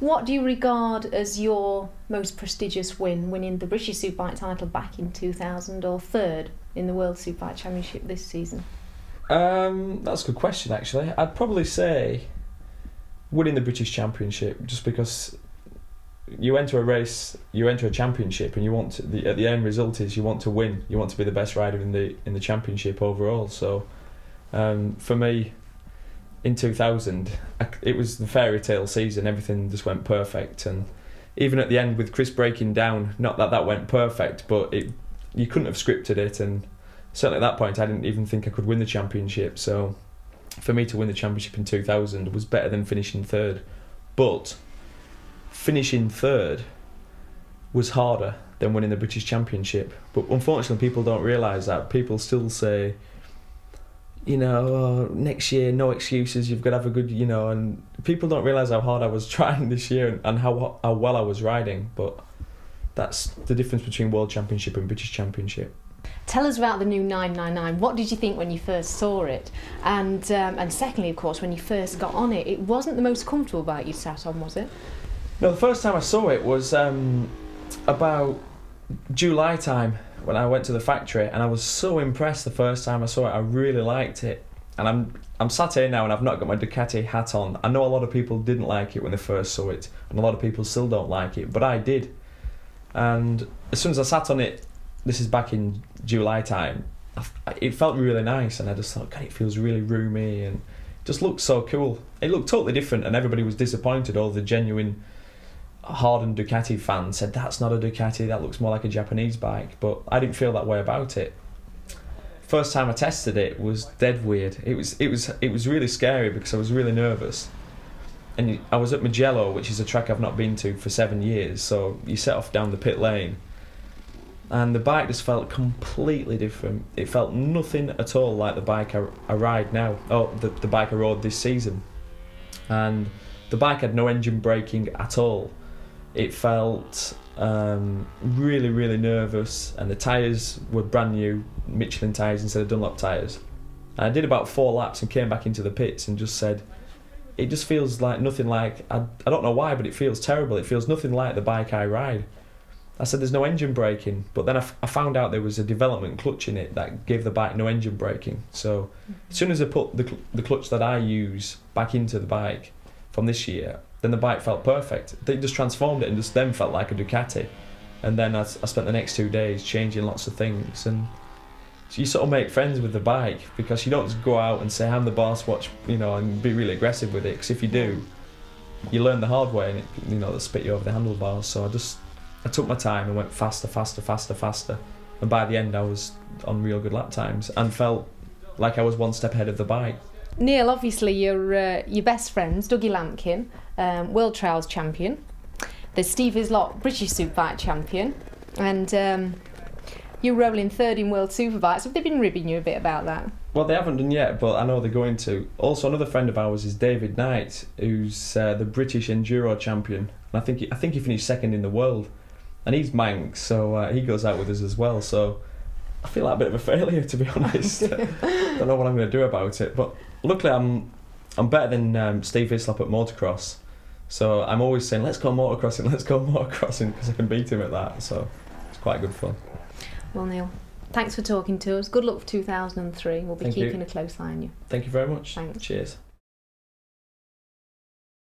What do you regard as your most prestigious win, winning the British Superbike title back in 2000, or third in the World Superbike Championship this season? That's a good question, actually. I'd probably say winning the British Championship, just because you enter a race, you enter a championship, and you want to, the end result is you want to win. You want to be the best rider in the championship overall. So, for me, in 2000, it was the fairy tale season. Everything just went perfect, and even at the end with Chris breaking down, not that that went perfect, but you couldn't have scripted it, and certainly at that point I didn't even think I could win the championship. So for me to win the championship in 2000 was better than finishing third, but finishing third was harder than winning the British Championship. But unfortunately people don't realise that. People still say, you know, oh, next year, no excuses, you've got to have a good, you know, and people don't realise how hard I was trying this year and how well I was riding. But that's the difference between World Championship and British Championship. Tell us about the new 999. What did you think when you first saw it? And secondly, of course, when you first got on it, it wasn't the most comfortable bike you sat on, was it? No, the first time I saw it was about July time, when I went to the factory, and I was so impressed the first time I saw it. I really liked it, and I'm sat here now and I've not got my Ducati hat on. I know a lot of people didn't like it when they first saw it, and a lot of people still don't like it, but I did. And as soon as I sat on it, this is back in July time, it felt really nice, and I just thought, God, it feels really roomy and just looked so cool. It looked totally different, and everybody was disappointed. All the genuine hardened Ducati fans said, that's not a Ducati, that looks more like a Japanese bike. But I didn't feel that way about it. First time I tested it was dead weird. It was really scary because I was really nervous. And I was at Mugello, which is a track I've not been to for 7 years, so you set off down the pit lane, and the bike just felt completely different. It felt nothing at all like the bike I ride now, the bike I rode this season. And the bike had no engine braking at all. It felt really, really nervous, and the tyres were brand new, Michelin tyres instead of Dunlop tyres. And I did about 4 laps and came back into the pits and just said, it just feels like nothing like, I don't know why, but it feels terrible. It feels nothing like the bike I ride. I said there's no engine braking, but then I found out there was a development clutch in it that gave the bike no engine braking. So as soon as I put the clutch that I use back into the bike from this year, then the bike felt perfect. They just transformed it and just then felt like a Ducati. And then I spent the next 2 days changing lots of things, and so you sort of make friends with the bike, because you don't just go out and say I'm the boss, watch, you know, and be really aggressive with it, because if you do, you learn the hard way, and it, you know, they'll spit you over the handlebars. So I took my time and went faster, faster, faster, faster, and by the end I was on real good lap times and felt like I was one step ahead of the bike. Neil, obviously your best friends, Dougie Lampkin, World Trials champion. There's Steve Hislop, British Superbike champion, and you're rolling third in World Superbikes. Have they been ribbing you a bit about that? Well, they haven't done yet, but I know they're going to. Also, another friend of ours is David Knight, who's the British Enduro champion, and I think he finished second in the world, and he's Manx, so he goes out with us as well. So I feel like a bit of a failure, to be honest. Don't know what I'm going to do about it, but luckily I'm better than Steve Hislop at motocross, so I'm always saying let's go motocrossing, because I can beat him at that. So it's quite good fun. Well, Neil, thanks for talking to us. Good luck for 2003. We'll be keeping a close eye on you. Thank you very much. Thanks. Cheers.